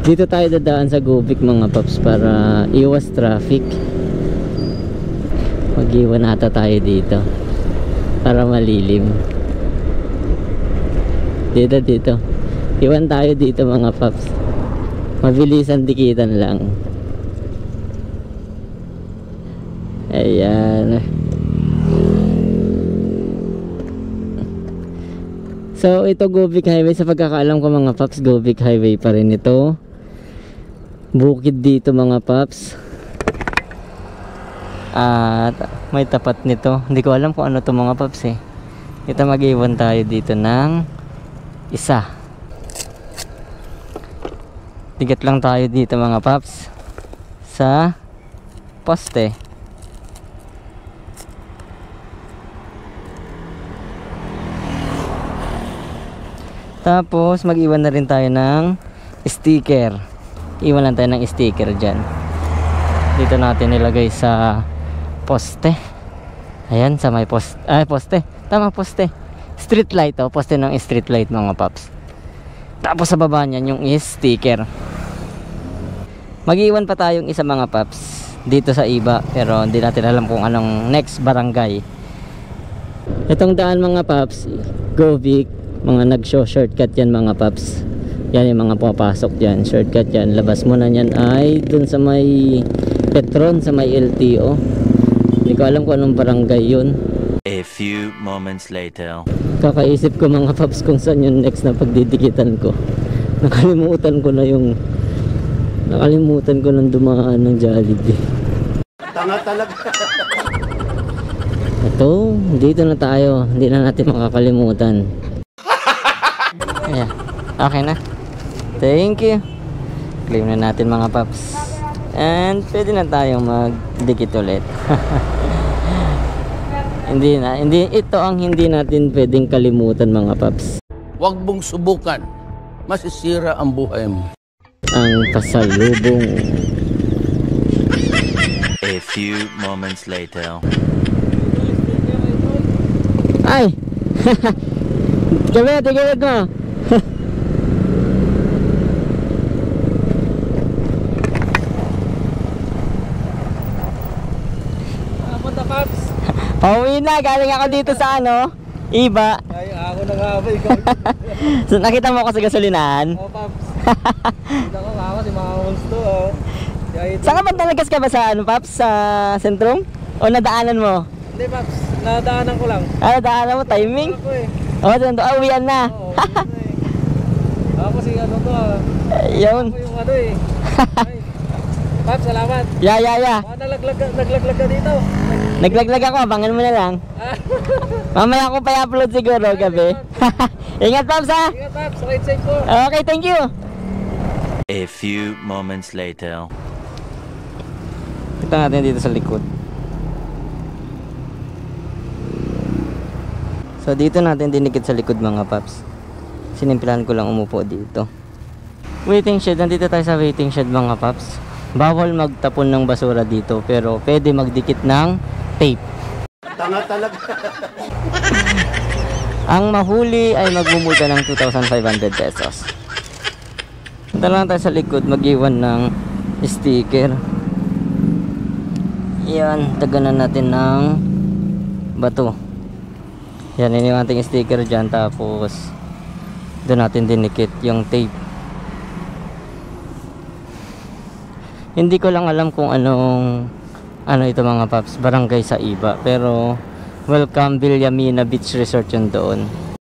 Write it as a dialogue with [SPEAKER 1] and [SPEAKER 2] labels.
[SPEAKER 1] Dito tayo dadaan sa Gubic mga paps para iwas traffic. Mag-iwan ata tayo dito para malilim. Dito. Iwan tayo dito mga paps. Mabilisan dikitan lang. Ayan. So ito Gubic Highway, sa pagkakaalam ko mga paps, Gubic Highway pa rin ito. Bukid dito mga paps. At may tapat nito. Hindi ko alam kung ano to mga paps eh. Ito mag-iwan tayo dito ng isa. Tigat lang tayo dito mga paps sa poste. Tapos mag-iwan na rin tayo ng sticker. Iwan lang tayo ng sticker dyan. Dito natin nilagay sa poste. Ayan, sa may poste. Poste. Tama, poste. Street light, oh. Poste ng street light mga paps. Tapos sa baba niyan yung sticker. Mag-iwan pa tayong isa mga paps dito sa iba, pero hindi natin alam kung anong next barangay. Itong daan mga paps, Gubic, mga nag-shortcut yan mga paps. Yan yung mga pumapasok dyan, shortcut yan. Labas mo na yan ay dun sa may Petron, sa may LTO. Hindi ko alam kung anong barangay yun.
[SPEAKER 2] A few moments later.
[SPEAKER 1] Kakaisip ko mga paps kung saan yung next na pagdidikitan ko. Nakalimutan ko ng dumaan ng Jollibee.
[SPEAKER 3] Tanga talaga.
[SPEAKER 1] Ito, dito na tayo. Hindi na natin makakalimutan. Ayan, okay na. Thank you. Claim na natin mga paps. And pwede na tayong magdikit ulit. Ito ang hindi natin pwedeng kalimutan mga paps.
[SPEAKER 3] Huwag mong subukan. Masisira ang buhay mo.
[SPEAKER 1] Ang pasalubong.
[SPEAKER 2] A few moments later.
[SPEAKER 1] Ay! Tigawid mo.
[SPEAKER 4] Punta Paps.
[SPEAKER 1] Pauwi na, galing ako dito sa Iba.
[SPEAKER 4] Ay, ako na nga ba ikaw?
[SPEAKER 1] So, nakita mo ako sa gasolinahan?
[SPEAKER 4] Oo, Paps. Kita ko ako si mga gusto, oh.
[SPEAKER 1] Saan ka ba talagas ka ba sa Paps? Sa sentrum? O nadaanan mo?
[SPEAKER 4] Hindi, Paps. Nadaanan ko lang.
[SPEAKER 1] Nadaanan mo? Timing?
[SPEAKER 4] Ako eh.
[SPEAKER 1] Uwian na.
[SPEAKER 4] Oo, uwian na eh. Ako si to,
[SPEAKER 1] Yun.
[SPEAKER 4] Ako yung eh. Ay. Paps, salamat.
[SPEAKER 1] Ya.
[SPEAKER 4] Naglag ka dito.
[SPEAKER 1] Naglaglag ako, abangan mo na lang. Mamaya ko pa i-upload siguro gabi. Ingat Paps ha.
[SPEAKER 4] Ingat Paps, ride safe po.
[SPEAKER 1] Okay, thank you.
[SPEAKER 2] A few moments later.
[SPEAKER 1] Kita natin dito sa likod. So dito natin dinikit sa likod mga paps. Sinimpilan ko lang umupo dito. Waiting shed, nandito tayo sa waiting shed mga paps. Bawal magtapon ng basura dito, pero pwede magdikit ng tape.
[SPEAKER 3] Tanga talaga.
[SPEAKER 1] Ang mahuli ay magmumulta ng 2,500 pesos. Punta lang tayo sa likod, mag-iwan ng sticker. Yan, taganan natin ng bato. Yan, iniwan natin yung sticker dyan, tapos doon natin dinikit yung tape. Hindi ko lang alam kung ano ito mga paps, barangay sa iba, pero welcome Villamina Beach Resort yun doon.